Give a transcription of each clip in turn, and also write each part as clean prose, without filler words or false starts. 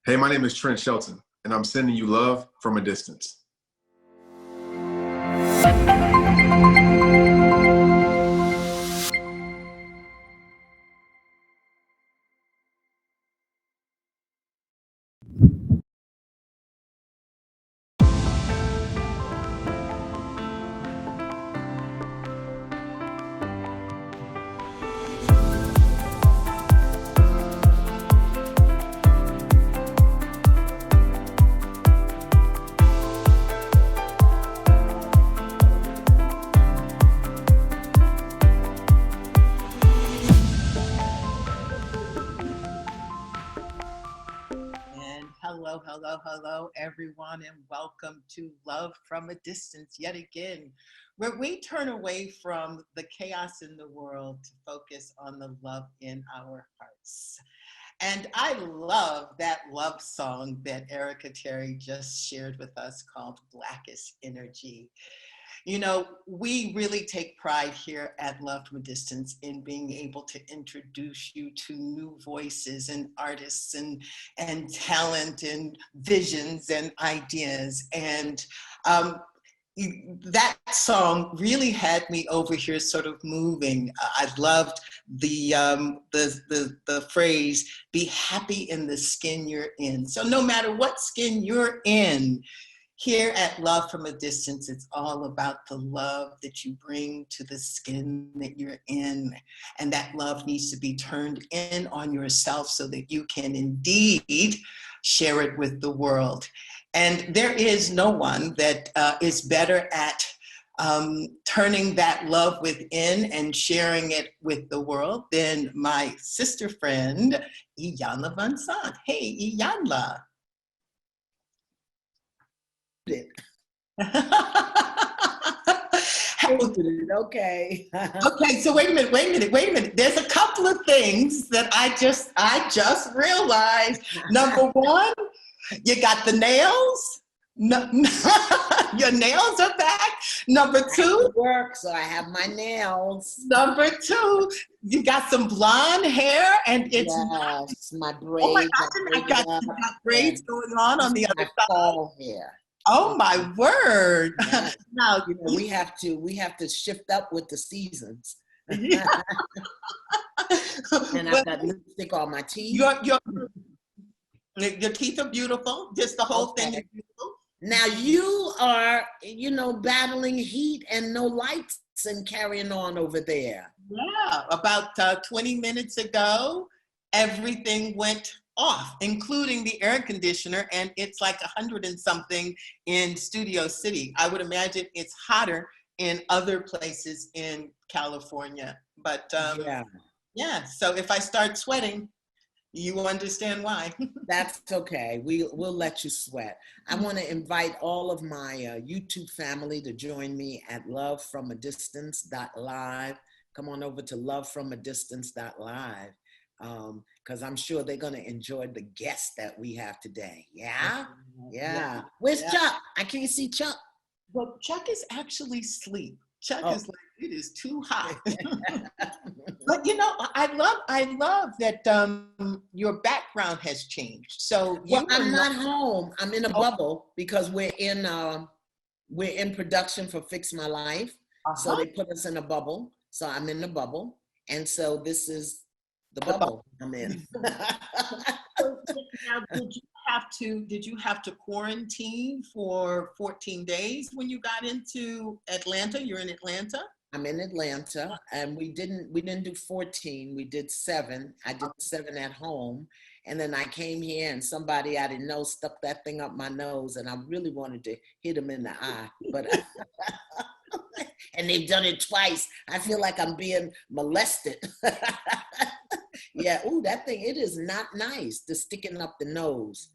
Hey, my name is Trent Shelton, and I'm sending you love from a distance. Hello, everyone, and welcome to Love from a Distance yet again, where we turn away from the chaos in the world to focus on the love in our hearts. And I love that love song that Erica Terry just shared with us called Blackest Energy. You know, we really take pride here at Love from a Distance in being able to introduce you to new voices and artists and talent and visions and ideas. And that song really had me over here sort of moving. I loved the phrase, be happy in the skin you're in. So no matter what skin you're in, here at Love from a Distance, it's all about the love that you bring to the skin that you're in. And that love needs to be turned in on yourself so that you can indeed share it with the world. And there is no one that is better at turning that love within and sharing it with the world than my sister friend, Iyanla Vanzant. Hey, Iyanla. Okay. Okay, so wait a minute. There's a couple of things that I just realized. Number one, you got the nails. No, your nails are back. Number two, work, so I have my nails. Number two, you got some blonde hair, and it's my braids. Oh my gosh, you got braids going on the other side. Fall hair. Oh my word! Yeah. Now we have to shift up with the seasons. Yeah. And I've got lipstick on my teeth. Your teeth are beautiful. Just the whole thing is beautiful. Now you are, battling heat and no lights and carrying on over there. Yeah, about 20 minutes ago, everything went off, including the air conditioner, and it's like 100 and something in Studio City. I would imagine it's hotter in other places in California. But yeah, so if I start sweating, you understand why. That's okay. We'll let you sweat. I want to invite all of my YouTube family to join me at lovefromadistance.live. Come on over to lovefromadistance.live. Because I'm sure they're going to enjoy the guest that we have today. Yeah? Where's Chuck? I can't see Chuck. Well, Chuck is actually asleep. Chuck is like, it is too hot. But I love that your background has changed. So I'm not home. I'm in a bubble because we're in production for Fix My Life. So they put us in a bubble. So I'm in the bubble. And so this is the bubble I'm in. Now, did you have to quarantine for 14 days when you got into Atlanta? You're in Atlanta? I'm in Atlanta, and we didn't do 14. We did 7. I did 7 at home, and then I came here, and somebody I didn't know stuck that thing up my nose, and I really wanted to hit him in the eye, but and they've done it twice. I feel like I'm being molested. Yeah, ooh, that thing, it is not nice, the sticking up the nose.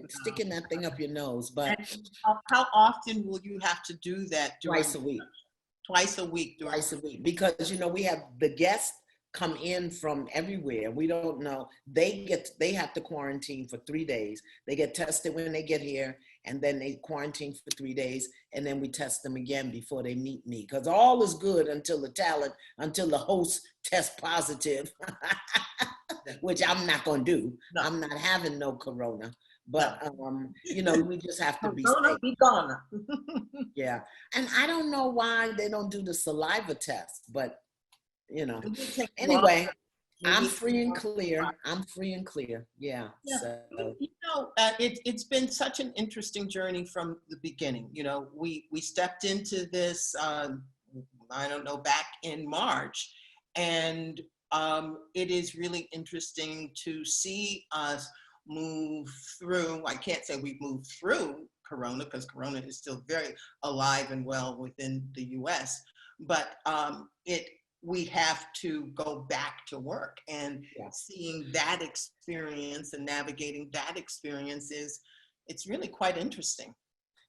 Sticking that thing up your nose. But how often will you have to do that? Twice a week. Twice a week. Because, we have the guests come in from everywhere. We don't know. They have to quarantine for 3 days. They get tested when they get here, and then they quarantine for 3 days, and then we test them again before they meet me. Because all is good until the host tests positive. which I'm not going to do. No. I'm not having no corona. But, you know, we just have to be Corona, safe. be gone. Yeah. And I don't know why they don't do the saliva test, but, you know. Anyway, I'm free and clear. I'm free and clear. Yeah. Yeah. So. You know, it's been such an interesting journey from the beginning. You know, we stepped into this, I don't know, back in March, and it is really interesting to see us move through. I can't say we've moved through Corona, because Corona is still very alive and well within the U.S., but we have to go back to work, and seeing that experience and navigating that experience it's really quite interesting.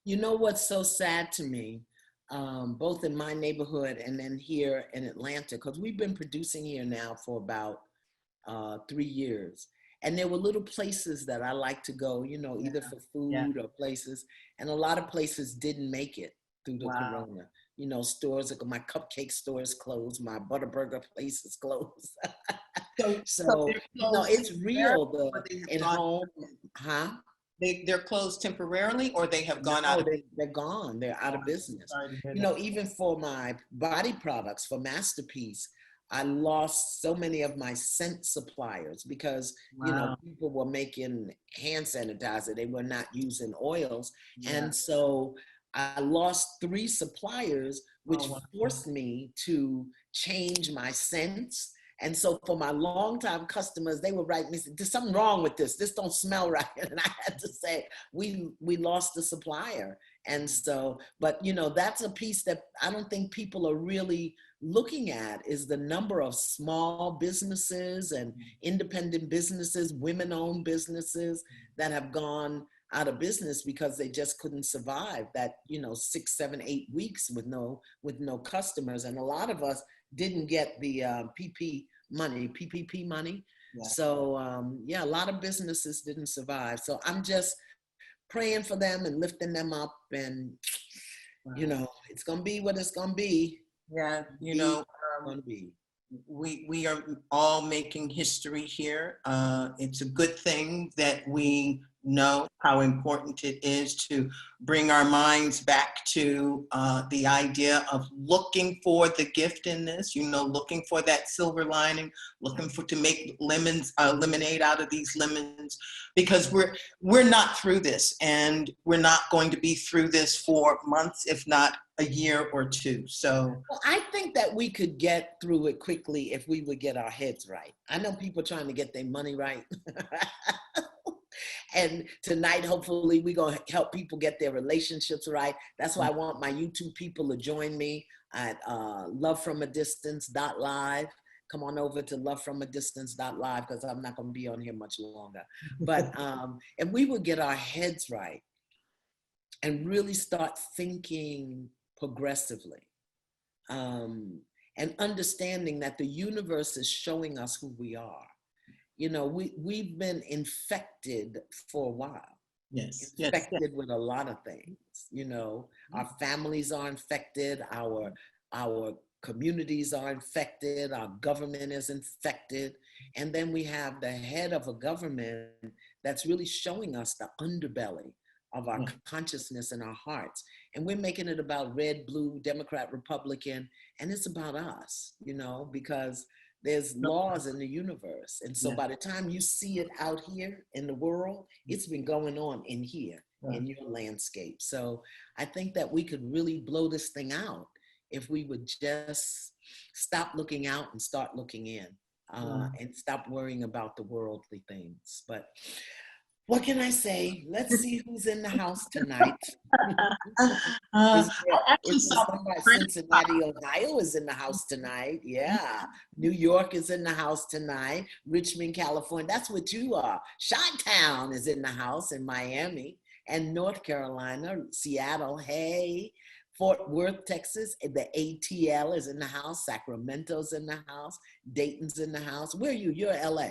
You know what's so sad to me, both in my neighborhood and then here in Atlanta, because we've been producing here now for about 3 years. And there were little places that I like to go, you know, either for food or places. And a lot of places didn't make it through the corona. You know, stores, like my cupcake store is closed, my Butterburger place is closed. So you know, it's real. At home, huh? They're closed temporarily, or they have gone out? They're gone. They're out of business. You know, even for my body products, for Masterpiece, I lost so many of my scent suppliers because, you know, people were making hand sanitizer. They were not using oils. And so I lost 3 suppliers, which forced me to change my scents. And so for my longtime customers, they would write me, there's something wrong with this. This don't smell right. And I had to say, we lost the supplier. And so, but you know, that's a piece that I don't think people are really looking at, is the number of small businesses and independent businesses, women-owned businesses that have gone out of business because they just couldn't survive that, you know, 6, 7, 8 weeks with no customers. And a lot of us didn't get the PPP money. So a lot of businesses didn't survive. So I'm just praying for them and lifting them up, and you know, it's gonna be what it's gonna be. Yeah, you know, we are all making history here. It's a good thing that we know how important it is to bring our minds back to the idea of looking for the gift in this, you know, looking for that silver lining, looking to make lemonade out of these lemons, because we're not through this, and we're not going to be through this for months, if not a year or 2. So well, I think that we could get through it quickly if we would get our heads right. I know people trying to get their money right. And tonight, hopefully, we're going to help people get their relationships right. That's why I want my YouTube people to join me at lovefromadistance.live. Come on over to lovefromadistance.live, because I'm not going to be on here much longer. But if we would get our heads right and really start thinking progressively, and understanding that the universe is showing us who we are. You know, we've been infected for a while. Infected with a lot of things. You know, our families are infected, our communities are infected, our government is infected. And then we have the head of a government that's really showing us the underbelly of our consciousness and our hearts. And we're making it about red, blue, Democrat, Republican, and it's about us, you know, because there's laws in the universe. And so by the time you see it out here in the world, it's been going on in here, in your landscape. So I think that we could really blow this thing out if we would just stop looking out and start looking in, and stop worrying about the worldly things. But what can I say? Let's see who's in the house tonight. Cincinnati, Ohio is in the house tonight. Yeah. New York is in the house tonight. Richmond, California. That's what you are. Chi-Town is in the house in Miami. And North Carolina, Seattle. Hey. Fort Worth, Texas. The ATL is in the house. Sacramento's in the house. Dayton's in the house. Where are you? You're LA.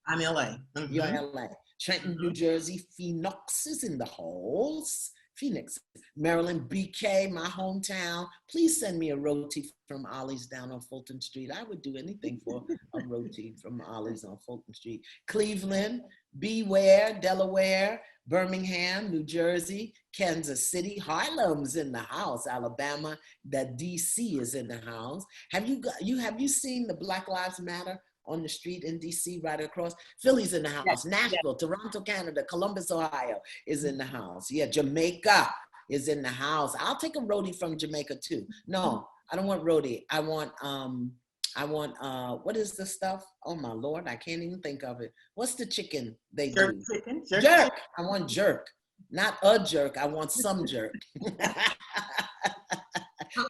I'm LA. You're LA. Trenton, New Jersey, Phoenix is in the house. Phoenix, Maryland, BK, my hometown. Please send me a roti from Ollie's down on Fulton Street. I would do anything for a roti from Ollie's on Fulton Street. Cleveland, Beware, Delaware, Birmingham, New Jersey, Kansas City, Harlem's in the house, Alabama, that DC is in the house. Have you seen the Black Lives Matter on the street in DC right across? Philly's in the house, Yes, Nashville, Toronto, Canada, Columbus, Ohio is in the house. Yeah, Jamaica is in the house. I'll take a roti from Jamaica too. No, I don't want roti. I want what is the stuff? Oh my Lord, I can't even think of it. What's the chicken they jerk do? chicken. Jerk. I want jerk. Not a jerk, I want some jerk.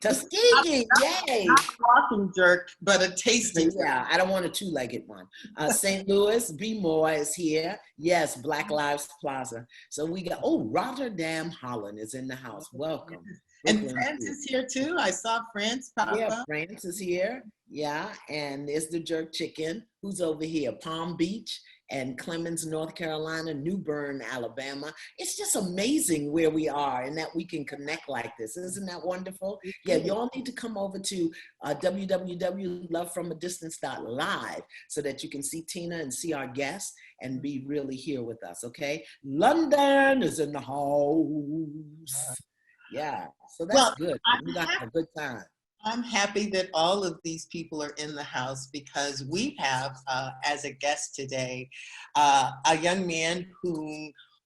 Tuskegee, yay! Not walking jerk, but a tasty jerk. Yeah, I don't want a two-legged one. St. Louis, B. Moore is here. Yes, Black Lives Plaza. So we got, Rotterdam, Holland is in the house. Welcome. And France is here too. I saw France pop up. France is here. Yeah, and there's the jerk chicken. Who's over here? Palm Beach and Clemens, North Carolina, New Bern, Alabama. It's just amazing where we are and that we can connect like this. Isn't that wonderful? Yeah, you all need to come over to www.lovefromadistance.live so that you can see Tina and see our guests and be really here with us, okay? London is in the house. Yeah, so that's good. We got a good time. I'm happy that all of these people are in the house because we have, as a guest today, a young man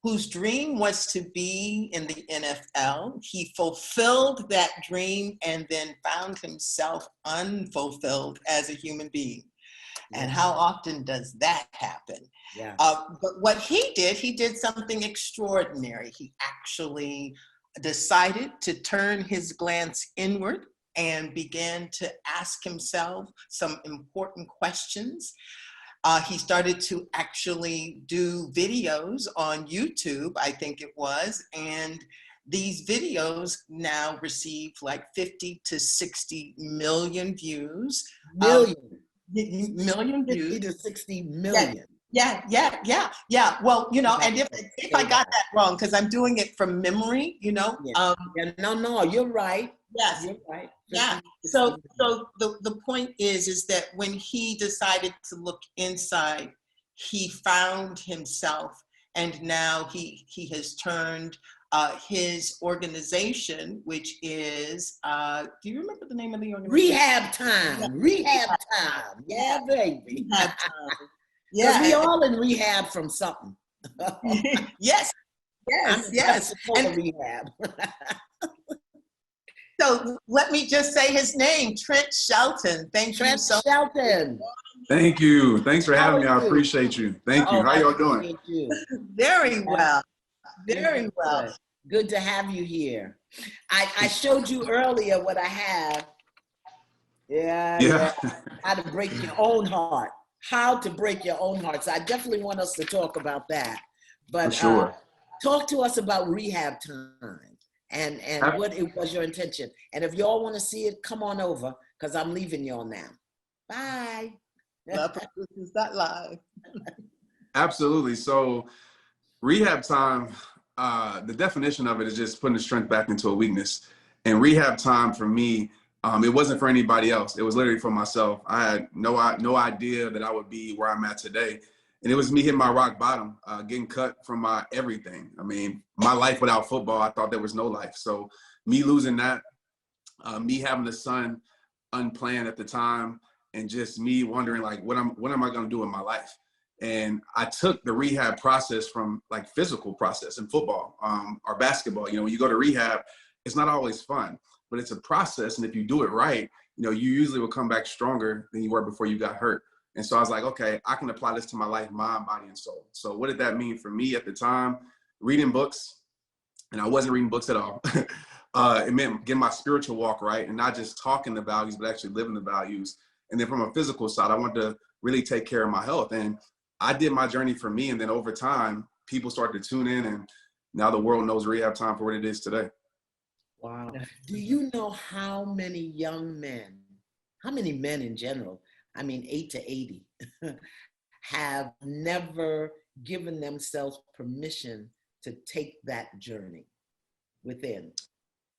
whose dream was to be in the NFL. He fulfilled that dream and then found himself unfulfilled as a human being. And how often does that happen? Yeah. But what he did something extraordinary. He actually decided to turn his glance inward and began to ask himself some important questions. He started to actually do videos on YouTube, I think it was, and these videos now receive like 50 to 60 million views. Million views. 50 to 60 million. Yeah. Well, and if I got that wrong, because I'm doing it from memory, No, you're right. Yes. You're right. Yeah. So the point is that when he decided to look inside, he found himself, and now he has turned his organization, which is, do you remember the name of the organization? Rehab Time. Rehab Time. Yeah, baby. Rehab Time. Yeah. We all in rehab from something. Yes. And rehab. So let me just say his name, Trent Shelton. Thank you so much. Trent Shelton. Thank you. Thanks for having me. I appreciate you. Thank you. How y'all doing? Very well. Very well. Good to have you here. I showed you earlier what I have. Yeah. How to break your own heart. How to break your own heart. So I definitely want us to talk about that. But for sure. Talk to us about Rehab Time and what it was your intention. And if y'all want to see it, come on over because I'm leaving y'all now. Bye. Live. Absolutely. So Rehab Time, the definition of it is just putting the strength back into a weakness. And Rehab Time for me, it wasn't for anybody else. It was literally for myself. I had no idea that I would be where I'm at today. And it was me hitting my rock bottom, getting cut from my everything. I mean, my life without football, I thought there was no life. So me losing that, me having a son unplanned at the time, and just me wondering like, what am I gonna do in my life? And I took the rehab process from like physical process in football or basketball. When you go to rehab, it's not always fun, but it's a process. And if you do it right, you usually will come back stronger than you were before you got hurt. And so I was like, okay, I can apply this to my life, mind, body, and soul. So what did that mean for me at the time? Reading books, and I wasn't reading books at all. It meant getting my spiritual walk right and not just talking the values, but actually living the values. And then from a physical side, I wanted to really take care of my health. And I did my journey for me. And then over time, people started to tune in, and now the world knows Rehab Time for what it is today. Wow. Do you know how many young men, how many men in general, 8 to 80, have never given themselves permission to take that journey? within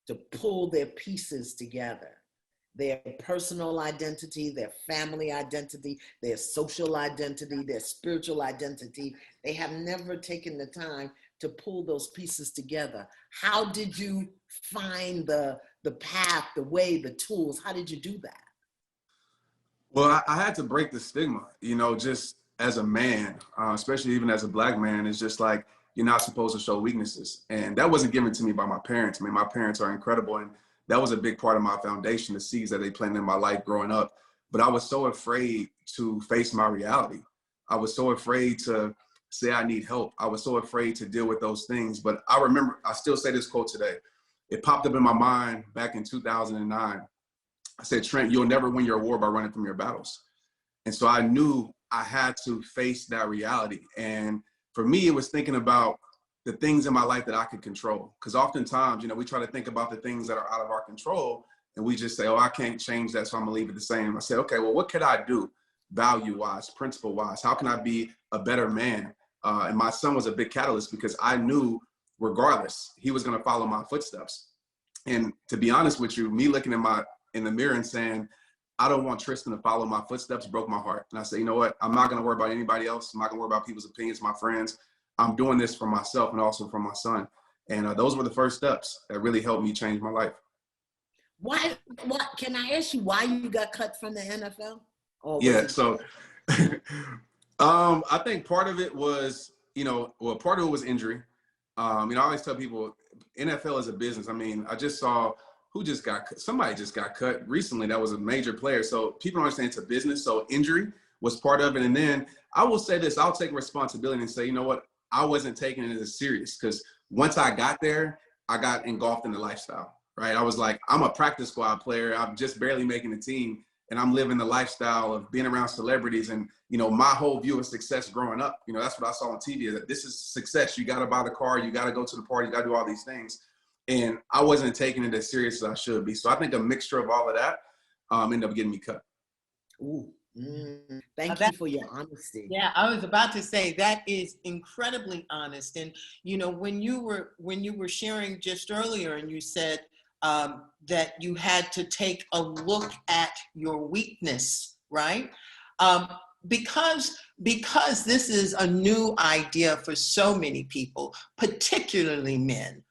to pull their pieces together. Their personal identity, their family identity, their social identity, their spiritual identity. They have never taken the time to pull those pieces together. How did you find the path, the way, the tools? How did you do that? Well, I had to break the stigma, just as a man, especially even as a Black man. It's just like, you're not supposed to show weaknesses. And that wasn't given to me by my parents. I mean, my parents are incredible. And that was a big part of my foundation, the seeds that they planted in my life growing up. But I was so afraid to face my reality. I was so afraid to say I need help. I was so afraid to deal with those things. But I remember, I still say this quote today. It popped up in my mind back in 2009. I said, Trent, you'll never win your war by running from your battles. And so I knew I had to face that reality. And for me, it was thinking about the things in my life that I could control. Because oftentimes, we try to think about the things that are out of our control, and we just say, oh, I can't change that, so I'm gonna leave it the same. I said, okay, well, what could I do value-wise, principle-wise? How can I be a better man? And my son was a big catalyst because I knew regardless, he was gonna follow my footsteps. And to be honest with you, me looking in the mirror and saying, I don't want Tristan to follow my footsteps, broke my heart. And I said, you know what? I'm not going to worry about anybody else. I'm not going to worry about people's opinions, my friends. I'm doing this for myself and also for my son. And those were the first steps that really helped me change my life. What can I ask you why you got cut from the NFL? Yeah, so I think part of it was, part of it was injury. I always tell people NFL is a business. I mean, I just saw somebody just got cut recently. That was a major player. So people don't understand it's a business. So injury was part of it. And then I will say this, I'll take responsibility and say, you know what? I wasn't taking it as serious because once I got there, I got engulfed in the lifestyle, right? I was like, I'm a practice squad player. I'm just barely making the team. And I'm living the lifestyle of being around celebrities. And, my whole view of success growing up, that's what I saw on TV, that this is success. You got to buy the car. You got to go to the party. You got to do all these things. And I wasn't taking it as serious as I should be. So I think a mixture of all of that ended up getting me cut. Ooh, thank you for your honesty. Yeah, I was about to say that is incredibly honest. And when you were sharing just earlier, and you said that you had to take a look at your weakness, right? Because this is a new idea for so many people, particularly men.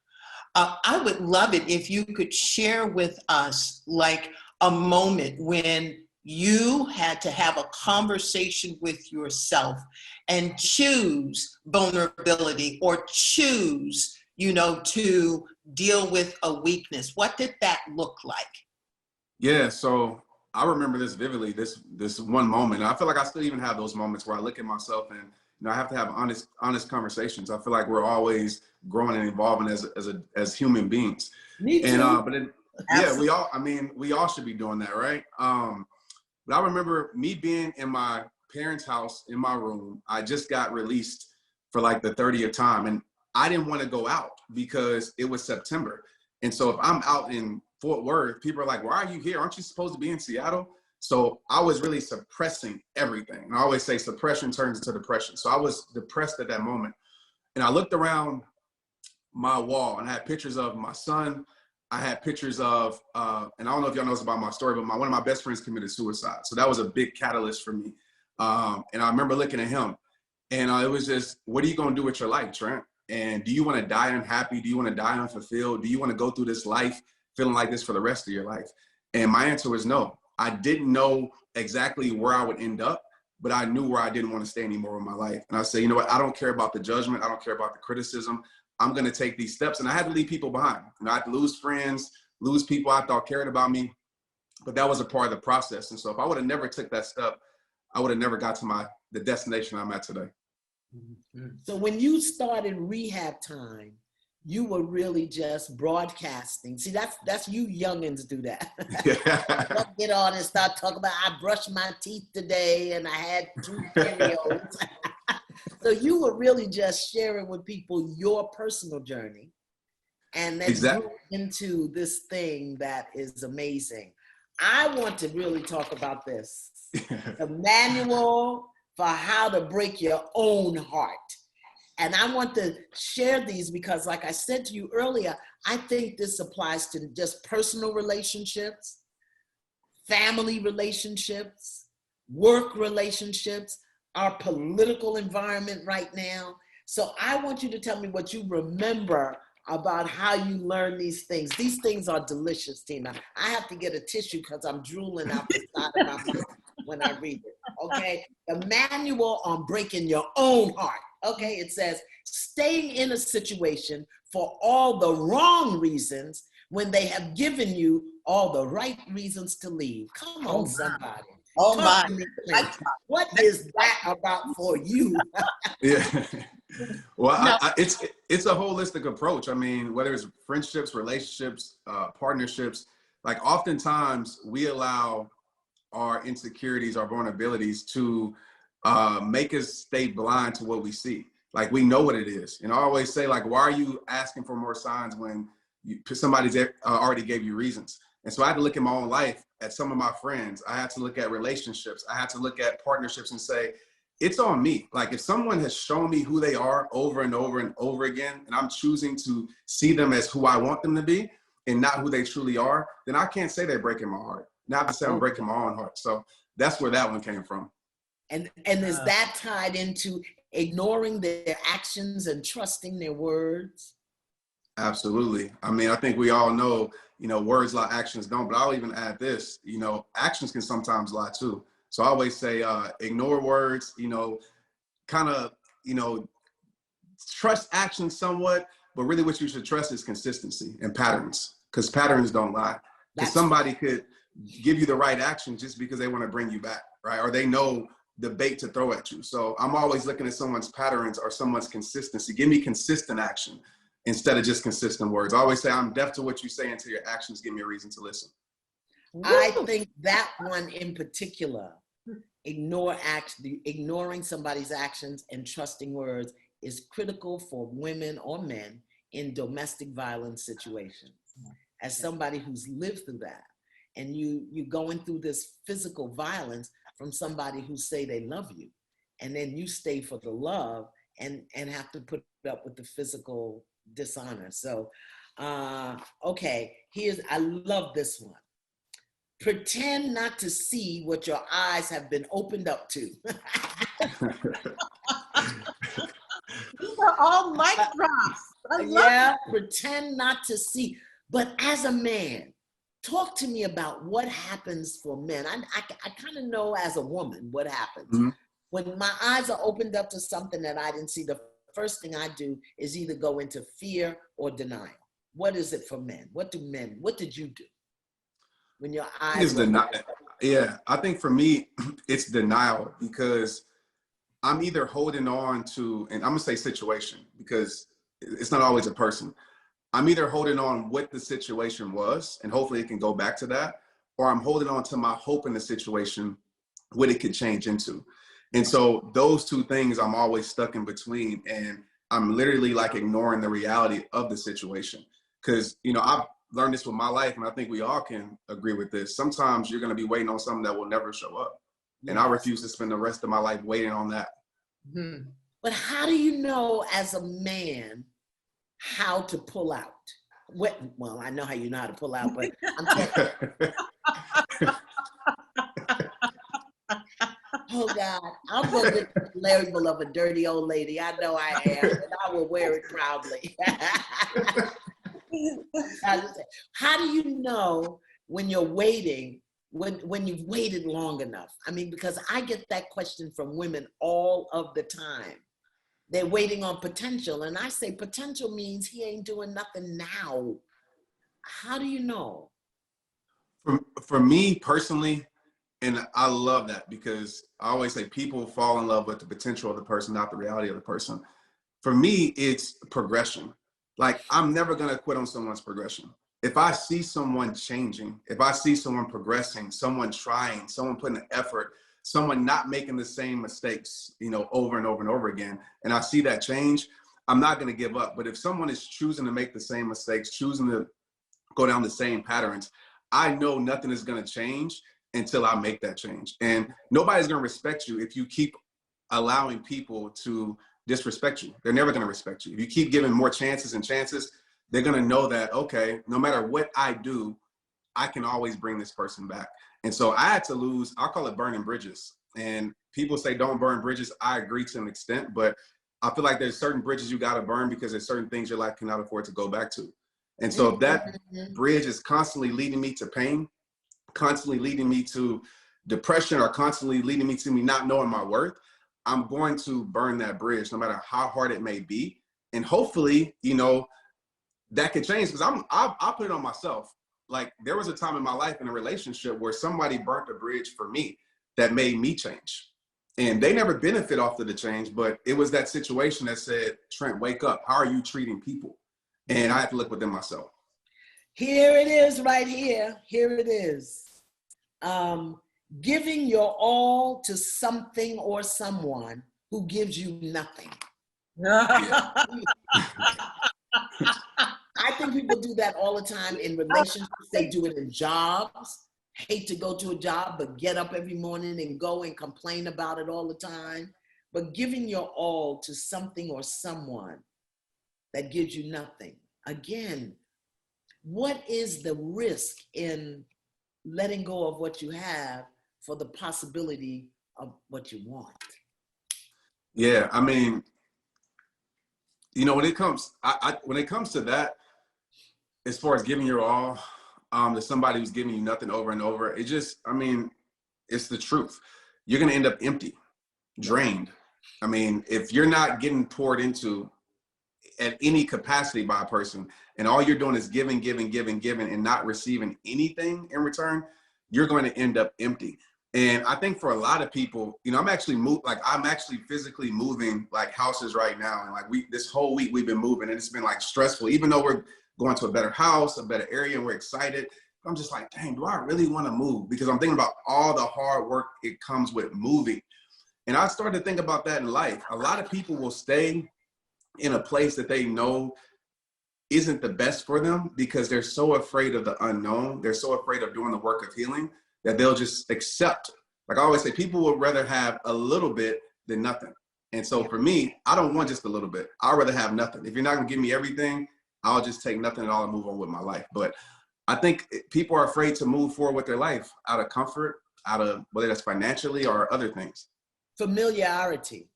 I would love it if you could share with us like a moment when you had to have a conversation with yourself and choose vulnerability or choose, to deal with a weakness. What did that look like? Yeah, so I remember this vividly, this one moment. I feel like I still even have those moments where I look at myself and I have to have honest conversations. I feel like we're always growing and evolving as human beings. Me too. And yeah, we all should be doing that, right? But I remember me being in my parents' house in my room. I just got released for like the 30th time, and I didn't want to go out because it was September. And so if I'm out in Fort Worth, people are like, why are you here? Aren't you supposed to be in Seattle? So I was really suppressing everything. And I always say suppression turns into depression. So I was depressed at that moment. And I looked around my wall and I had pictures of my son. I had pictures of, and I don't know if y'all know about my story, but one of my best friends committed suicide. So that was a big catalyst for me. And I remember looking at him and it was just, what are you going to do with your life, Trent? And do you want to die unhappy? Do you want to die unfulfilled? Do you want to go through this life feeling like this for the rest of your life? And my answer was no. I didn't know exactly where I would end up, but I knew where I didn't want to stay anymore in my life. And I said, you know what? I don't care about the judgment. I don't care about the criticism. I'm going to take these steps. And I had to leave people behind. I had to lose friends, lose people I thought cared about me. But that was a part of the process. And so if I would have never took that step, I would have never got to the destination I'm at today. So when you started Rehab Time, you were really just broadcasting. See, that's you youngins do that. Let's get on and start talking about, I brushed my teeth today and I had 2 Cheerios. So you were really just sharing with people your personal journey. And then grew into this thing that is amazing. I want to really talk about this. The manual for how to break your own heart. And I want to share these because, like I said to you earlier, I think this applies to just personal relationships, family relationships, work relationships, our political environment right now. So I want you to tell me what you remember about how you learn these things. These things are delicious, Tina. I have to get a tissue because I'm drooling out the side of my mouth when I read it, okay? The manual on breaking your own heart, okay? It says, staying in a situation for all the wrong reasons when they have given you all the right reasons to leave. Come on, somebody. Oh my. What is that about for you? Yeah. Well, No. it's a holistic approach. I mean, whether it's friendships, relationships, partnerships, like oftentimes we allow our insecurities, our vulnerabilities to make us stay blind to what we see. Like we know what it is. And I always say, like, why are you asking for more signs when somebody's already gave you reasons? And so I had to look at my own life, at some of my friends. I had to look at relationships. I had to look at partnerships and say, it's on me. Like if someone has shown me who they are over and over and over again, and I'm choosing to see them as who I want them to be and not who they truly are, then I can't say they're breaking my heart. Now I have to say I'm breaking my own heart. So that's where that one came from. And is that tied into ignoring their actions and trusting their words? Absolutely. I mean, I think we all know, words lie, actions don't, but I'll even add this, actions can sometimes lie too. So I always say, ignore words, kind of, trust actions somewhat, but really what you should trust is consistency and patterns, because patterns don't lie. Because somebody could give you the right action just because they want to bring you back, right? Or they know the bait to throw at you. So I'm always looking at someone's patterns or someone's consistency. Give me consistent action instead of just consistent words. I always say, I'm deaf to what you say until your actions give me a reason to listen. I think that one in particular, ignoring somebody's actions and trusting words is critical for women or men in domestic violence situations. As somebody who's lived through that, and you're going through this physical violence from somebody who say they love you, and then you stay for the love and have to put up with the physical dishonor. So, okay, I love this one. Pretend not to see what your eyes have been opened up to. These are all mic drops. Yeah, pretend not to see. But as a man, talk to me about what happens for men. I kind of know as a woman what happens. Mm-hmm. When my eyes are opened up to something that I didn't see, the first thing I do is either go into fear or denial. What is it for men? What did you do when your eyes were open? Yeah, I think for me, it's denial, because I'm either holding on to, and I'm gonna say situation, because it's not always a person. I'm either holding on what the situation was, and hopefully it can go back to that, or I'm holding on to my hope in the situation, what it could change into. And so those two things I'm always stuck in between, and I'm literally like ignoring the reality of the situation. Because, I've learned this with my life, and I think we all can agree with this. Sometimes you're gonna be waiting on something that will never show up. Yes. And I refuse to spend the rest of my life waiting on that. Mm-hmm. But how do you know as a man how to pull out? Well, I know how you know how to pull out, but I'm talking. Oh God, I'm going to get the label of a dirty old lady. I know I am, and I will wear it proudly. How do you know when you're waiting, when you've waited long enough? I mean, because I get that question from women all of the time. They're waiting on potential. And I say potential means he ain't doing nothing now. How do you know? For me personally, and I love that, because I always say people fall in love with the potential of the person, not the reality of the person. For me, it's progression. Like, I'm never going to quit on someone's progression. If I see someone changing, if I see someone progressing, someone trying, someone putting an effort, someone not making the same mistakes, over and over and over again, and I see that change, I'm not going to give up. But if someone is choosing to make the same mistakes, choosing to go down the same patterns, I know nothing is going to change until I make that change. And nobody's going to respect you if you keep allowing people to disrespect you. They're never going to respect you. If you keep giving more chances and chances, they're going to know that, okay, no matter what I do, I can always bring this person back. And so I had to lose, I call it burning bridges. And people say don't burn bridges. I agree to an extent, but I feel like there's certain bridges you got to burn because there's certain things your life cannot afford to go back to. And so if that bridge is constantly leading me to pain, constantly leading me to depression, or constantly leading me to me not knowing my worth, I'm going to burn that bridge no matter how hard it may be. And hopefully, you know, that could change, because I'll put it on myself. Like, there was a time in my life in a relationship where somebody burnt a bridge for me that made me change. And they never benefit off of the change, but it was that situation that said, Trent, wake up. How are you treating people? And I had to look within myself. Here it is right here. Here it is. Giving your all to something or someone who gives you nothing. I think people do that all the time in relationships. They do it in jobs. Hate to go to a job, but get up every morning and go and complain about it all the time. But giving your all to something or someone that gives you nothing. Again, what is the risk in letting go of what you have for the possibility of what you want? Yeah, I mean, you know, when it comes to that, as far as giving your all to somebody who's giving you nothing over and over, it just, I mean, it's the truth. You're going to end up empty, drained. I mean, if you're not getting poured into at any capacity by a person, and all you're doing is giving, and not receiving anything in return, you're going to end up empty. And I think for a lot of people, you know, I'm actually physically moving like houses right now. And like this whole week we've been moving, and it's been like stressful, even though we're going to a better house, a better area, and we're excited. I'm just like, dang, do I really want to move? Because I'm thinking about all the hard work it comes with moving. And I started to think about that in life. A lot of people will stay in a place that they know isn't the best for them because they're so afraid of the unknown. They're so afraid of doing the work of healing that they'll just accept. Like I always say, people would rather have a little bit than nothing. And so for me, I don't want just a little bit. I'd rather have nothing. If you're not gonna give me everything, I'll just take nothing at all and move on with my life. But I think people are afraid to move forward with their life out of comfort, out of whether that's financially or other things. Familiarity.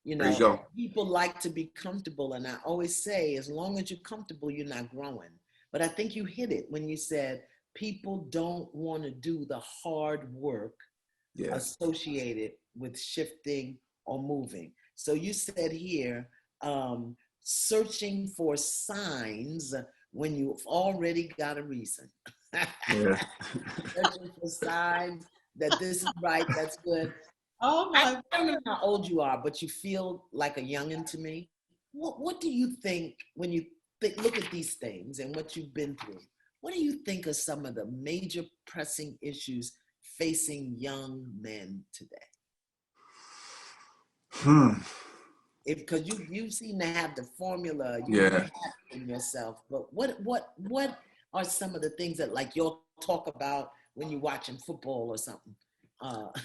You There you know, go. people like to be comfortable. And I always say, as long as you're comfortable, you're not growing. But I think you hit it when you said people don't want to do the hard work associated with shifting or moving. So you said here, searching for signs when you've already got a reason. Yeah. Searching for signs that this is right, that's good. Oh my! I don't know how old you are, but you feel like a youngin' to me. What do you think when you look at these things and what you've been through? What do you think are some of the major pressing issues facing young men today? Because you seem to have the formula, you have in yourself. But what are some of the things that like you'll talk about when you're watching football or something?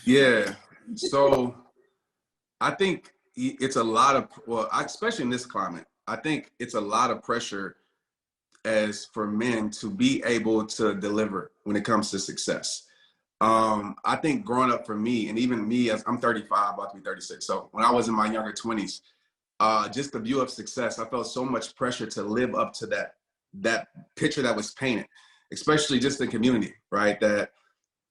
Yeah. So I think it's a lot of, especially in this climate, I think it's a lot of pressure as for men to be able to deliver when it comes to success. I think growing up for me, and even me, as I'm 35, about to be 36. So when I was in my younger 20s, just the view of success, I felt so much pressure to live up to that picture that was painted, especially just the community, right? That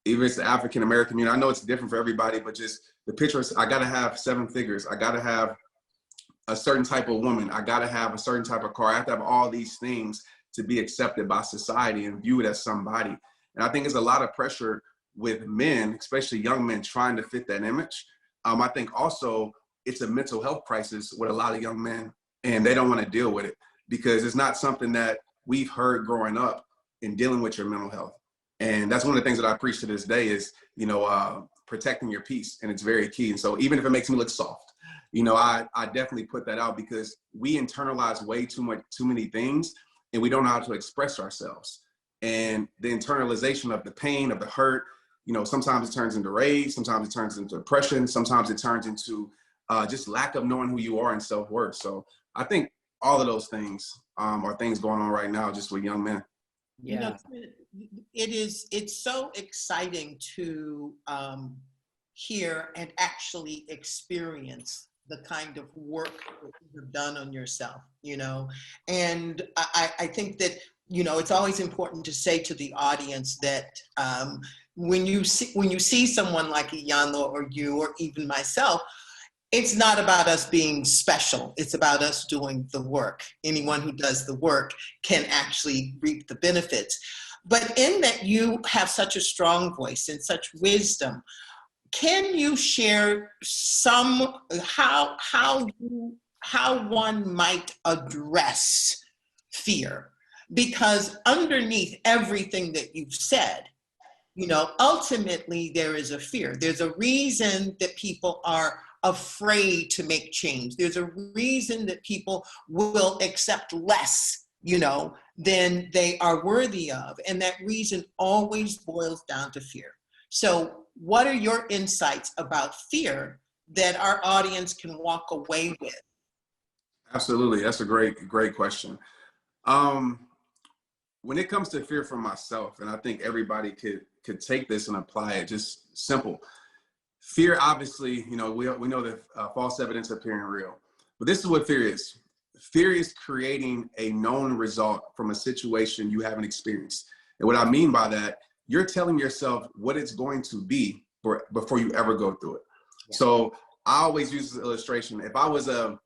even it's the African American community, I know it's different for everybody, but just the picture is, I gotta have 7 figures. I gotta have a certain type of woman. I gotta have a certain type of car. I have to have all these things to be accepted by society and viewed as somebody. And I think there's a lot of pressure with men, especially young men, trying to fit that image. I think also it's a mental health crisis with a lot of young men, and they don't want to deal with it because it's not something that we've heard growing up in dealing with your mental health. And that's one of the things that I preach to this day is, you know, protecting your peace. And it's very key. And so even if it makes me look soft, you know, I definitely put that out because we internalize way too many things, and we don't know how to express ourselves. And the internalization of the pain, of the hurt, you know, sometimes it turns into rage, sometimes it turns into depression, sometimes it turns into just lack of knowing who you are and self-worth. So I think all of those things are things going on right now just with young men. You know, it's so exciting to hear and actually experience the kind of work that you've done on yourself, you know. And I think that, you know, it's always important to say to the audience that when you see someone like Iyanla or you or even myself, it's not about us being special. It's about us doing the work. Anyone who does the work can actually reap the benefits. But in that you have such a strong voice and such wisdom, can you share some how one might address fear? Because underneath everything that you've said, you know, ultimately there is a fear. There's a reason that people are afraid to make change. There's a reason that people will accept less, you know, than they are worthy of. And that reason always boils down to fear. So what are your insights about fear that our audience can walk away with? Absolutely. That's a great question. When it comes to fear for myself, and I think everybody could take this and apply it, just simple. Fear, obviously, you know, we know that false evidence appearing real. But this is what fear is. Fear is creating a known result from a situation you haven't experienced. And what I mean by that, you're telling yourself what it's going to be before you ever go through it. Yeah. So I always use this illustration. If I was a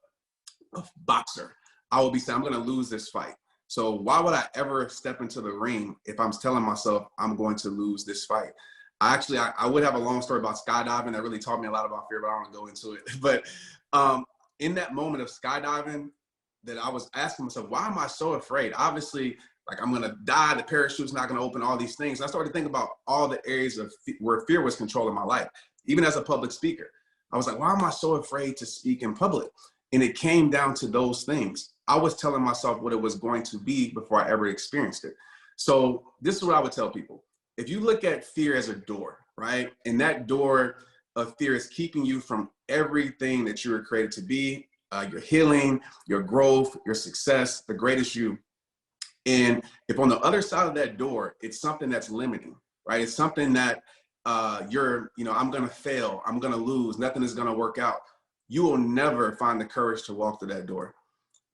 boxer, I would be saying, I'm going to lose this fight. So why would I ever step into the ring if I'm telling myself I'm going to lose this fight? I would have a long story about skydiving that really taught me a lot about fear, but I don't want to go into it. But in that moment of skydiving, that I was asking myself, why am I so afraid? Obviously, like, I'm going to die, the parachute's not going to open, all these things. I started to think about all the areas of where fear was controlling my life, even as a public speaker. I was like, why am I so afraid to speak in public? And it came down to those things. I was telling myself what it was going to be before I ever experienced it. So this is what I would tell people. If you look at fear as a door, right? And that door of fear is keeping you from everything that you were created to be, your healing, your growth, your success, the greatest you. And if on the other side of that door, it's something that's limiting, right? It's something that I'm going to fail, I'm going to lose, nothing is going to work out. You will never find the courage to walk through that door.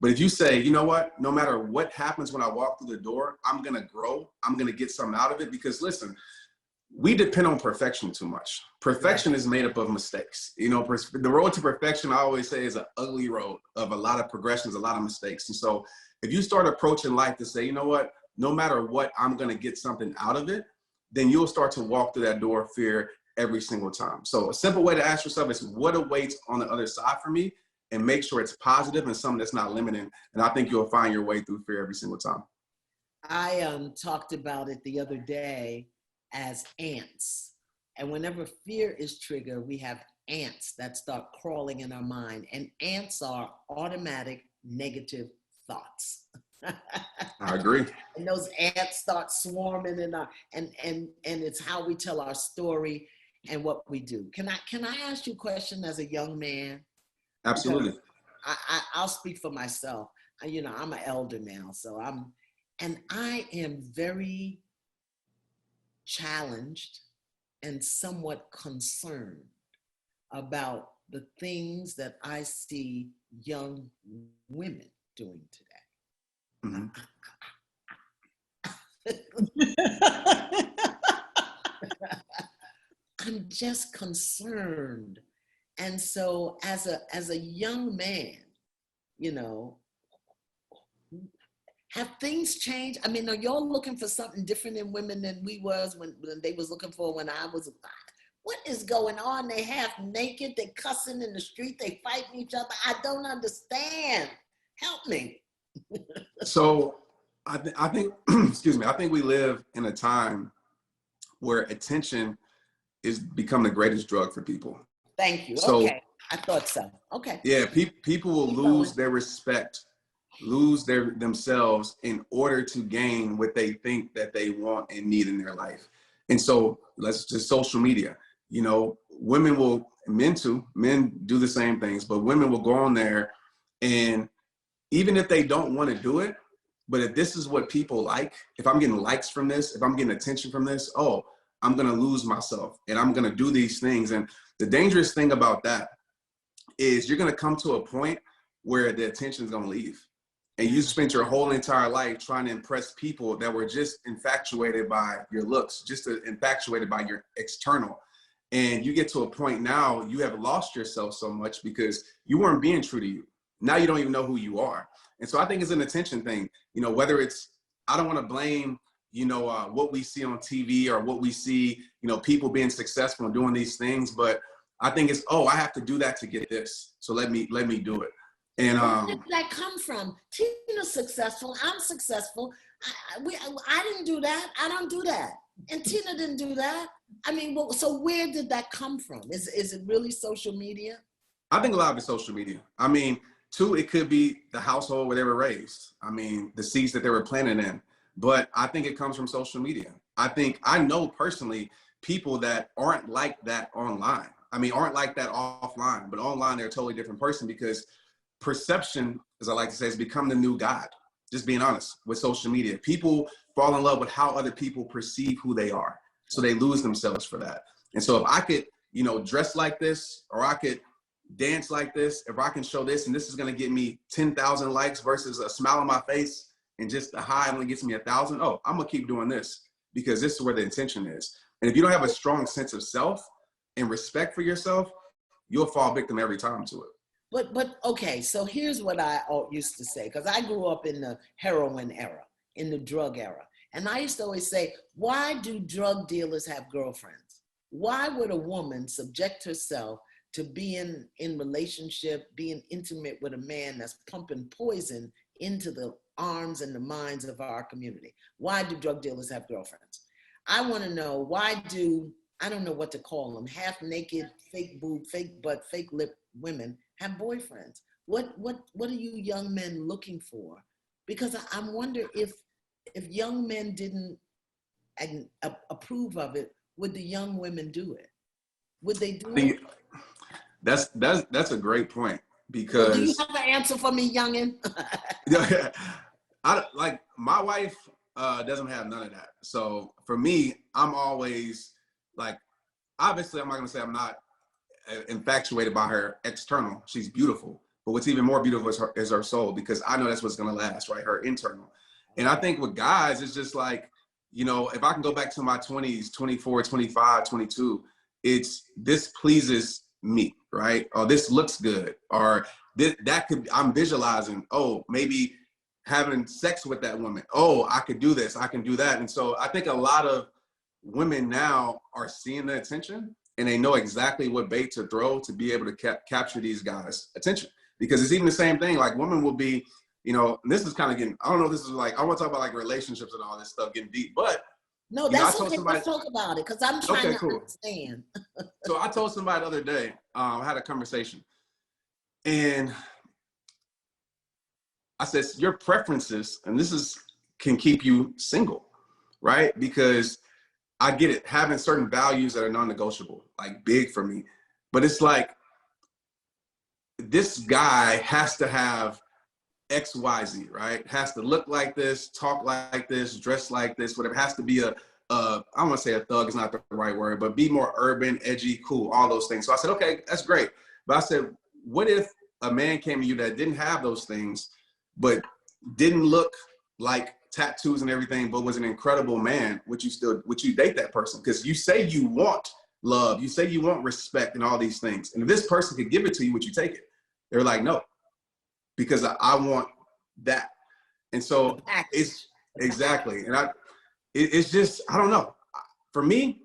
But if you say, you know what, no matter what happens when I walk through the door, I'm going to grow, I'm going to get something out of it. Because listen, we depend on perfection too much. Perfection is made up of mistakes. You know, the road to perfection, I always say, is an ugly road of a lot of progressions, a lot of mistakes. And so if you start approaching life to say, you know what, no matter what, I'm going to get something out of it, then you'll start to walk through that door of fear every single time. So a simple way to ask yourself is, what awaits on the other side for me? And make sure it's positive and something that's not limiting. And I think you'll find your way through fear every single time. I talked about it the other day as ants. And whenever fear is triggered, we have ants that start crawling in our mind. And ants are automatic negative thoughts. I agree. And those ants start swarming in our, and it's how we tell our story and what we do. Can I ask you a question as a young man? Absolutely. I'll speak for myself. You know, I'm an elder now, so I am very challenged and somewhat concerned about the things that I see young women doing today. Mm-hmm. I'm just concerned. And so as a young man, you know, have things changed? I mean, are y'all looking for something different in women than we was when they was looking for when I was? What is going on? They half naked, they cussing in the street, they fighting each other. I don't understand. Help me. So I think, excuse me, I think we live in a time where attention is become the greatest drug for people. Thank you. So, okay, I thought so. Okay. Yeah, people will lose their respect, lose themselves in order to gain what they think that they want and need in their life. And so let's just social media, you know, women will, men do the same things, but women will go on there, and even if they don't want to do it, but if this is what people like, if I'm getting likes from this, if I'm getting attention from this, oh, I'm going to lose myself and I'm going to do these things. And the dangerous thing about that is you're going to come to a point where the attention is going to leave. And you spent your whole entire life trying to impress people that were just infatuated by your looks, just infatuated by your external. And you get to a point now, you have lost yourself so much because you weren't being true to you. Now you don't even know who you are. And so I think it's an attention thing, you know, whether it's, I don't want to blame, you know, what we see on TV or what we see, you know, people being successful and doing these things. But I think it's, oh, I have to do that to get this. So let me do it. And where did that come from? Tina's successful. I'm successful. I didn't do that. I don't do that. And Tina didn't do that. I mean, well, so where did that come from? Is it really social media? I think a lot of it's social media. I mean, two, it could be the household where they were raised. I mean, the seeds that they were planted in. But I think it comes from social media. I know personally people that aren't like that online. I mean, aren't like that offline, but online they're a totally different person because perception, as I like to say, has become the new God. Just being honest with social media. People fall in love with how other people perceive who they are. So they lose themselves for that. And so if I could, you know, dress like this, or I could dance like this, if I can show this, and this is going to get me 10,000 likes versus a smile on my face and just a high only gets me 1,000. Oh, I'm going to keep doing this because this is where the intention is. And if you don't have a strong sense of self and respect for yourself, you'll fall victim every time to it. But okay, so here's what I used to say, because I grew up in the heroin era, in the drug era. And I used to always say, why do drug dealers have girlfriends? Why would a woman subject herself to being in relationship, being intimate with a man that's pumping poison into the arms and the minds of our community? Why do drug dealers have girlfriends? I want to know, why do, I don't know what to call them, half naked, fake boob, fake butt, fake lip women have boyfriends? What are you young men looking for? Because I wonder if young men didn't approve of it, would the young women do it? Would they do it? That's a great point, because Well, do you have an answer for me, youngin? like my wife doesn't have none of that. So for me, I'm always like, obviously I'm not gonna say I'm not infatuated by her external. She's beautiful, but what's even more beautiful is her soul, because I know that's what's gonna last, right? Her internal. And I think with guys, it's just like, you know, if I can go back to my 20s, 24, 25, 22, it's this pleases me, right? Or this looks good, or that could, I'm visualizing, oh, maybe having sex with that woman. Oh, I could do this, I can do that. And so I think a lot of women now are seeing the attention, and they know exactly what bait to throw to be able to capture these guys' attention. Because it's even the same thing, like women will be, you know, and this is kind of getting, I don't know, this is like, I want to talk about like relationships and all this stuff getting deep, but no, that's okay. Let's talk about it, because I'm trying to understand. So I told somebody the other day, I had a conversation, and I said, your preferences, and can keep you single, right? Because I get it, having certain values that are non-negotiable, like big for me, but it's like, this guy has to have X, Y, Z, right? Has to look like this, talk like this, dress like this, whatever. Has to be I don't want to say a thug is not the right word, but be more urban, edgy, cool, all those things. So I said, okay, that's great. But I said, what if a man came to you that didn't have those things, but didn't look like tattoos and everything, but was an incredible man? Would you date that person? Because you say you want love, you say you want respect and all these things. And if this person could give it to you, would you take it? They're like, no, because I want that. And so it's exactly. And it's just, I don't know. For me,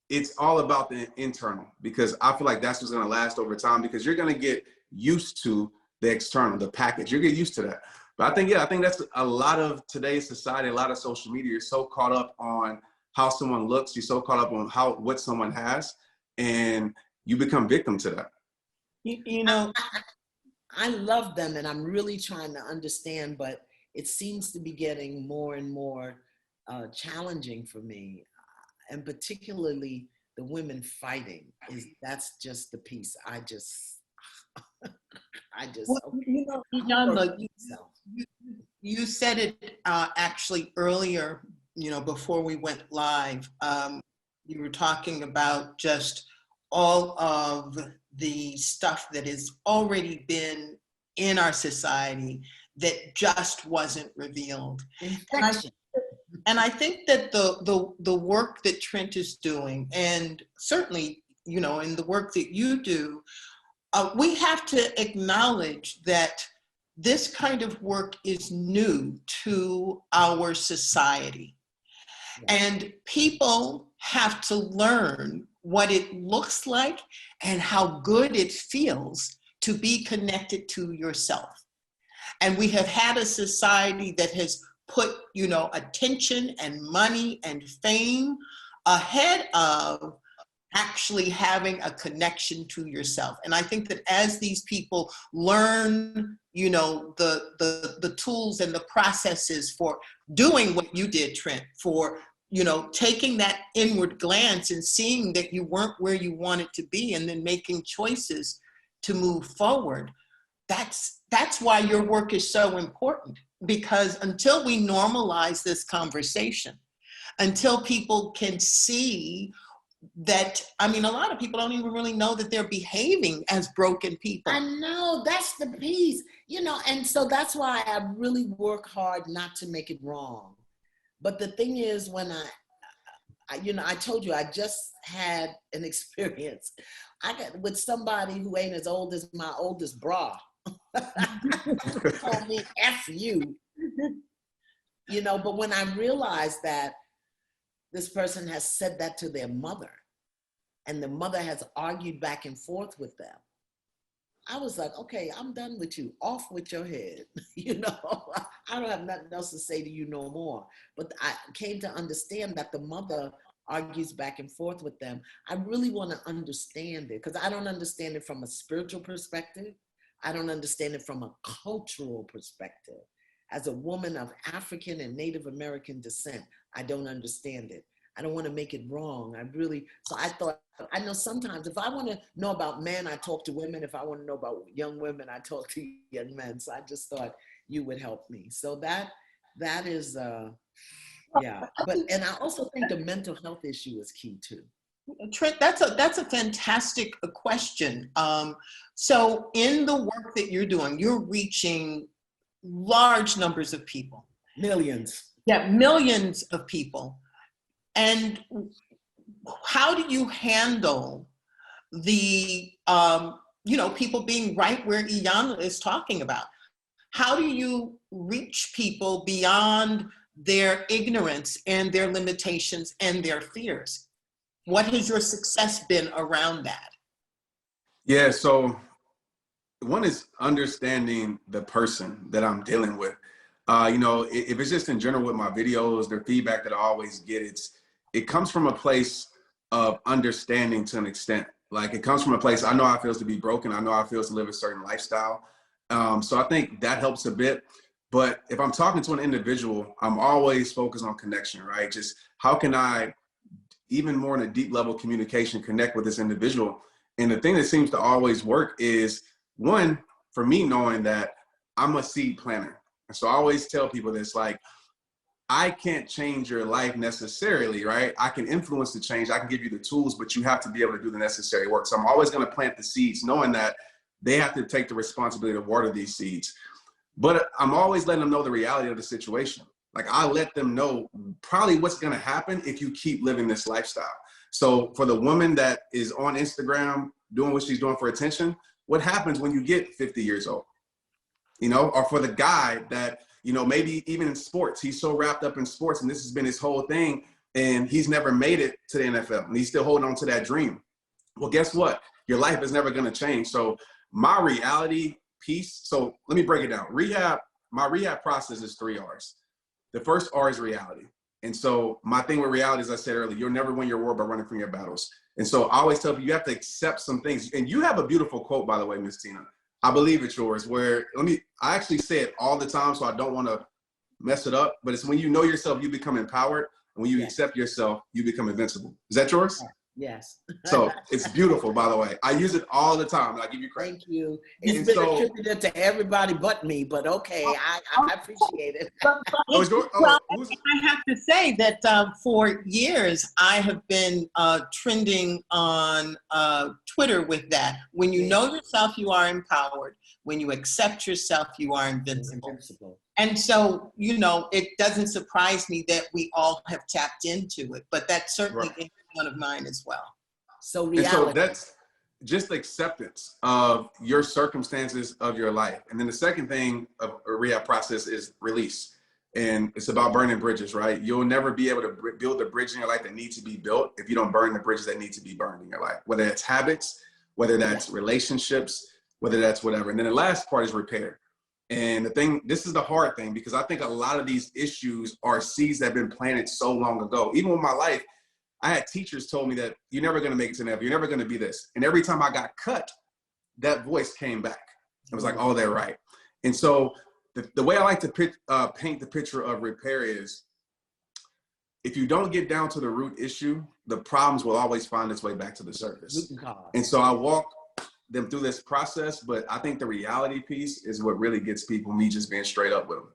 it's all about the internal, because I feel like that's what's going to last over time, because you're going to get used to the external, the package. You'll get used to that. But I think that's a lot of today's society, a lot of social media. You're so caught up on how someone looks. You're so caught up on what someone has, and you become victim to that. You know, I love them, and I'm really trying to understand, but it seems to be getting more and more challenging for me, and particularly the women fighting that's just the piece. I just, Well, okay. you know, Iyanla, you said it actually earlier, you know, before we went live. You were talking about just all of the stuff that has already been in our society that just wasn't revealed. Infection. And I think that the work that Trent is doing, and certainly, you know, in the work that you do, we have to acknowledge that this kind of work is new to our society. And people have to learn what it looks like and how good it feels to be connected to yourself. And we have had a society that has put, you know, attention and money and fame ahead of actually having a connection to yourself. And I think that as these people learn, you know, the tools and the processes for doing what you did, Trent, for, you know, taking that inward glance and seeing that you weren't where you wanted to be and then making choices to move forward, that's why your work is so important. Because until we normalize this conversation, until people can see that, I mean, a lot of people don't even really know that they're behaving as broken people. I know, that's the piece, you know, and so that's why I really work hard not to make it wrong. But the thing is, when I you know, I told you I just had an experience. I got with somebody who ain't as old as my oldest bra. Told me F you. You know, but when I realized that this person has said that to their mother, and the mother has argued back and forth with them, I was like, okay, I'm done with you. Off with your head. You know, I don't have nothing else to say to you no more. But I came to understand that the mother argues back and forth with them. I really want to understand it, because I don't understand it from a spiritual perspective. I don't understand it from a cultural perspective. As a woman of African and Native American descent, I don't understand it. I don't want to make it wrong. So I thought, I know sometimes if I want to know about men, I talk to women. If I want to know about young women, I talk to young men. So I just thought you would help me. So that is, yeah. And I also think the mental health issue is key too. Trent, that's a fantastic question. So in the work that you're doing, you're reaching large numbers of people. Millions. Yeah, millions of people. And how do you handle the, you know, people being right where Iyanla is talking about? How do you reach people beyond their ignorance and their limitations and their fears? What has your success been around that? Yeah, so one is understanding the person that I'm dealing with. You know, if it's just in general with my videos, the feedback that I always get, it comes from a place of understanding to an extent. Like, it comes from a place, I know how it feels to be broken. I know how it feels to live a certain lifestyle. So I think that helps a bit. But if I'm talking to an individual, I'm always focused on connection, right? Just how can I, even more in a deep level communication, connect with this individual? And the thing that seems to always work is, one, for me, knowing that I'm a seed planter. And so I always tell people this, like, I can't change your life necessarily, right? I can influence the change. I can give you the tools, but you have to be able to do the necessary work. So I'm always going to plant the seeds, knowing that they have to take the responsibility to water these seeds. But I'm always letting them know the reality of the situation. Like, I let them know probably what's going to happen if you keep living this lifestyle. So for the woman that is on Instagram doing what she's doing for attention, what happens when you get 50 years old? You know, or for the guy that, you know, maybe even in sports, he's so wrapped up in sports and this has been his whole thing and he's never made it to the NFL and he's still holding on to that dream. Well, guess what? Your life is never going to change. So my reality piece, so let me break it down. My rehab process is 3 R's. The first R is reality. And so my thing with reality, as I said earlier, you'll never win your war by running from your battles. And so I always tell people you have to accept some things. And you have a beautiful quote, by the way, Miss Tina. I believe it's yours, where I actually say it all the time, so I don't want to mess it up. But it's when you know yourself, you become empowered. And when you accept yourself, you become invincible. Is that yours? Yes. So it's beautiful, by the way. I use it all the time. And I give you credit. Thank you. It's And been so, attributed to everybody but me, but okay, I appreciate it. Well, I have to say that for years I have been trending on Twitter with that. When you know yourself, you are empowered. When you accept yourself, you are invincible. And so, you know, it doesn't surprise me that we all have tapped into it, but that certainly is one of mine as well. So reality. And so that's just acceptance of your circumstances of your life. And then the second thing of a rehab process is release. And it's about burning bridges, right? You'll never be able to build the bridge in your life that needs to be built if you don't burn the bridges that need to be burned in your life, whether that's habits, whether that's relationships, whether that's whatever. And then the last part is repair. And the thing, this is the hard thing, because I think a lot of these issues are seeds that have been planted so long ago. Even with my life, I had teachers told me that you're never going to make it to never. You're never going to be this. And every time I got cut, that voice came back. It was like, oh, they're right. And so the way I like to paint the picture of repair is, if you don't get down to the root issue, the problems will always find its way back to the surface. And so I walk them through this process, but I think the reality piece is what really gets people, me just being straight up with them.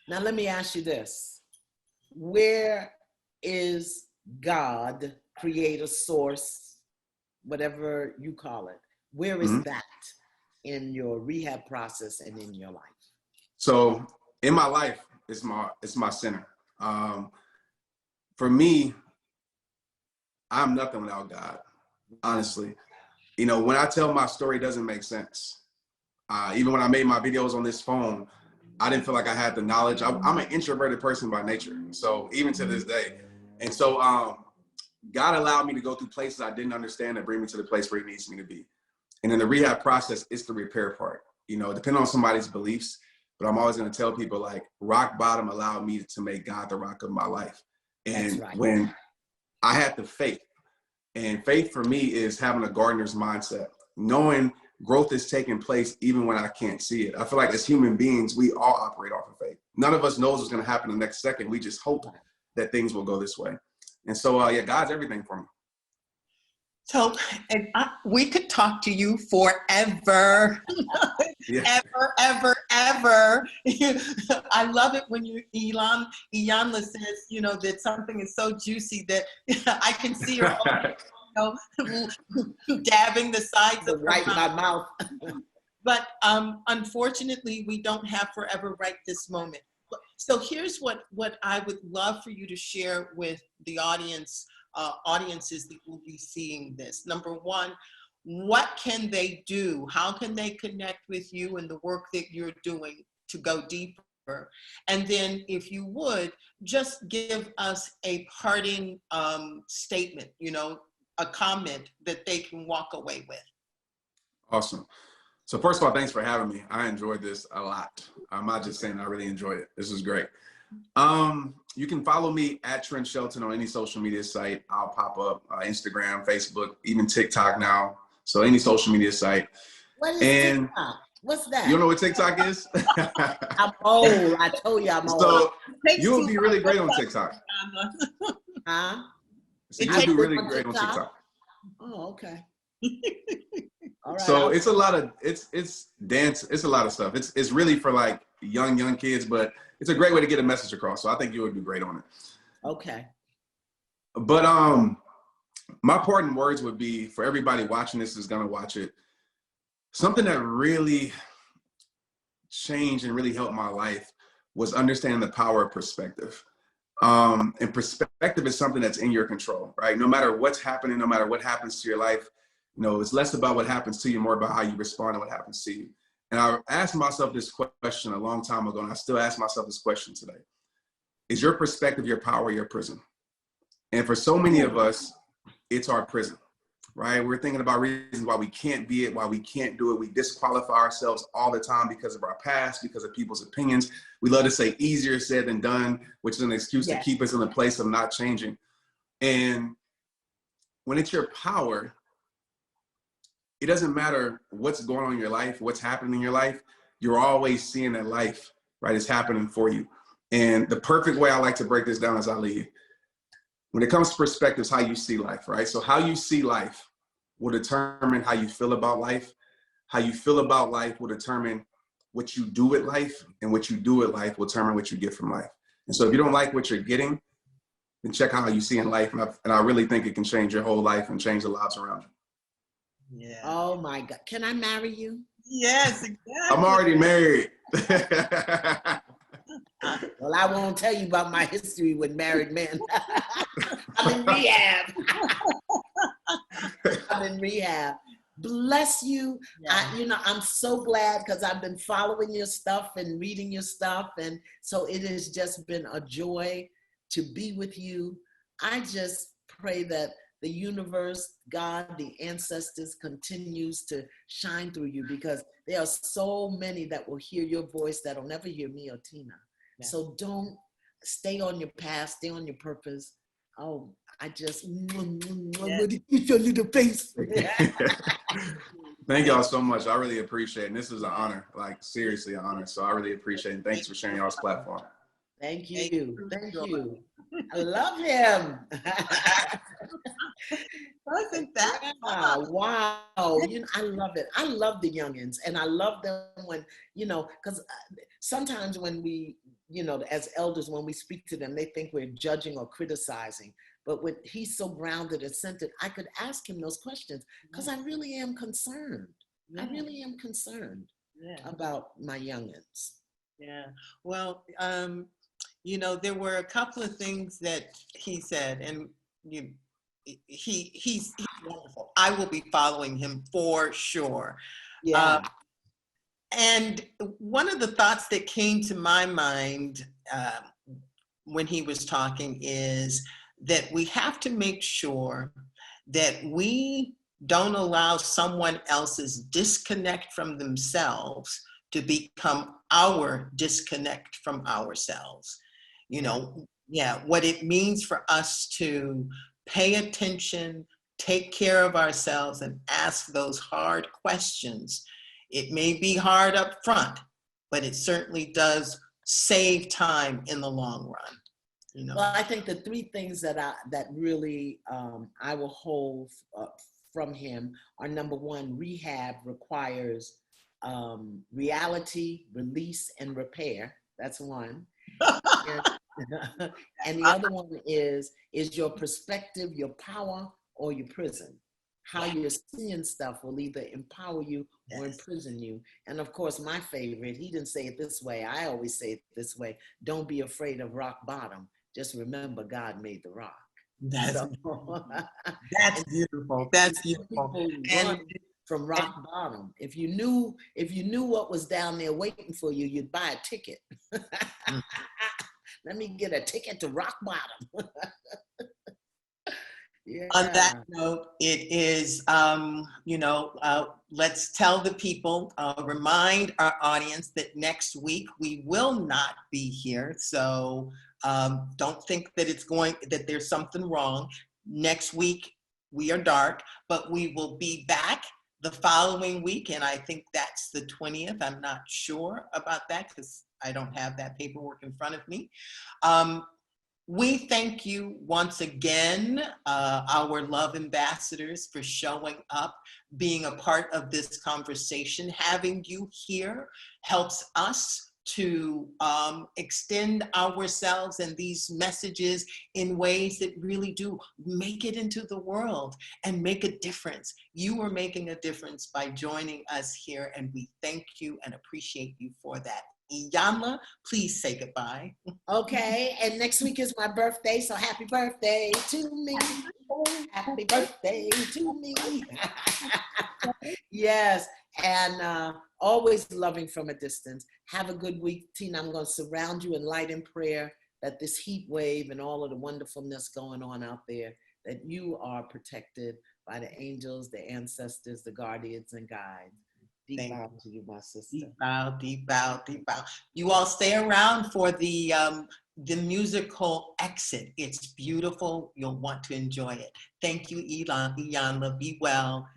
Now, let me ask you this. Where is God, creator, source, whatever you call it, where is that in your rehab process and in your life? So in my life, it's my center. For me, I'm nothing without God, honestly. You know, when I tell my story, it doesn't make sense. Even when I made my videos on this phone, I didn't feel like I had the knowledge. I'm an introverted person by nature. So even to this day. And so God allowed me to go through places I didn't understand and bring me to the place where he needs me to be. And in the rehab process, it's the repair part. You know, depending on somebody's beliefs, but I'm always going to tell people, like, rock bottom allowed me to make God the rock of my life. And when I had the faith, and faith for me is having a gardener's mindset, knowing growth is taking place even when I can't see it. I feel like as human beings, we all operate off of faith. None of us knows what's going to happen the next second. We just hope that things will go this way. And so, yeah, God's everything for me. So we could talk to you forever, ever. I love it when Iyanla says, you know, that something is so juicy that I can see her, dabbing the sides of my mouth. But unfortunately, we don't have forever right this moment. So here's what I would love for you to share with the audiences that will be seeing this. Number one, what can they do? How can they connect with you and the work that you're doing to go deeper? And then if you would, just give us a parting statement, you know, a comment that they can walk away with. Awesome. So first of all, thanks for having me. I enjoyed this a lot. I'm not just saying I really enjoyed it. This was great. You can follow me at Trent Shelton on any social media site. I'll pop up Instagram, Facebook, even TikTok now. So any social media site. What is TikTok? What's that? You don't know what TikTok is? I'm old. I told you I'm old. So you would be really great on TikTok. Huh? So you would be really great on TikTok. Oh, okay. All right. So it's a lot of it's dance. It's a lot of stuff. It's really for like young kids, but it's a great way to get a message across. So I think you would do great on it. Okay. But my parting words would be, for everybody watching this is gonna watch it, something that really changed and really helped my life was understanding the power of perspective. And perspective is something that's in your control, right? No matter what's happening, no matter what happens to your life, you know, it's less about what happens to you, more about how you respond to what happens to you. And I asked myself this question a long time ago, and I still ask myself this question today. Is your perspective your power, your prison? And for so many of us, it's our prison, right? We're thinking about reasons why we can't be it, why we can't do it. We disqualify ourselves all the time because of our past, because of people's opinions. We love to say easier said than done, which is an excuse to keep us in the place of not changing. And when it's your power, it doesn't matter what's going on in your life, what's happening in your life, you're always seeing that life, right, is happening for you. And the perfect way I like to break this down as I leave, when it comes to perspectives, how you see life, right? So how you see life will determine how you feel about life. How you feel about life will determine what you do with life, and what you do with life will determine what you get from life. And so if you don't like what you're getting, then check out how you see in life. And I really think it can change your whole life and change the lives around you. Yeah. Oh my God. Can I marry you? Yes, exactly. I'm already married. Well, I won't tell you about my history with married men. I'm in rehab. I'm in rehab. Bless you. Yeah. I'm so glad because I've been following your stuff and reading your stuff. And so it has just been a joy to be with you. I just pray that the universe, God, the ancestors continues to shine through you, because there are so many that will hear your voice that'll never hear me or Tina. Yeah. So don't stay on your path, stay on your purpose. Oh, I just eat your little face. Thank y'all so much. I really appreciate it. And this is an honor, like seriously an honor. So I really appreciate it. And thanks for sharing y'all's platform. Thank you. Thank you. I love him. Wasn't that fun? Wow. I love it. I love the youngins, and I love them when, because sometimes when we, as elders, when we speak to them, they think we're judging or criticizing. But when he's so grounded and centered, I could ask him those questions because I really am concerned. Yeah. I really am concerned about my youngins. Yeah. Well, there were a couple of things that he said, and he's wonderful. I will be following him for sure. Yeah. And one of the thoughts that came to my mind when he was talking is that we have to make sure that we don't allow someone else's disconnect from themselves to become our disconnect from ourselves. What it means for us to pay attention, take care of ourselves, and ask those hard questions. It may be hard up front, but it certainly does save time in the long run. Well, I think the three things that really I will hold from him are: number one, rehab requires reality, release, and repair. That's one. And the other one is your perspective, your power, or your prison. How you're seeing stuff will either empower you or imprison you. And of course, my favorite, he didn't say it this way, I always say it this way: don't be afraid of rock bottom. Just remember God made the rock. That's beautiful. That's beautiful. And from rock bottom. If you knew what was down there waiting for you, you'd buy a ticket. Let me get a ticket to rock bottom. Yeah. On that note, it is, let's tell the people, remind our audience that next week we will not be here. So don't think that there's something wrong. Next week we are dark, but we will be back the following week. And I think that's the 20th. I'm not sure about that because I don't have that paperwork in front of me. We thank you once again, our love ambassadors, for showing up, being a part of this conversation. Having you here helps us to extend ourselves and these messages in ways that really do make it into the world and make a difference. You are making a difference by joining us here, and we thank you and appreciate you for that. Iyanla, please say goodbye. Okay, and next week is my birthday, so happy birthday to me. Happy birthday to me. Yes, and always loving from a distance. Have a good week, Tina. I'm going to surround you in light and prayer that this heat wave and all of the wonderfulness going on out there, that you are protected by the angels, the ancestors, the guardians and guides. Deep bow to you, my sister. Deep bow, deep bow, deep bow. You all stay around for the musical exit. It's beautiful. You'll want to enjoy it. Thank you, Iyanla. Be well.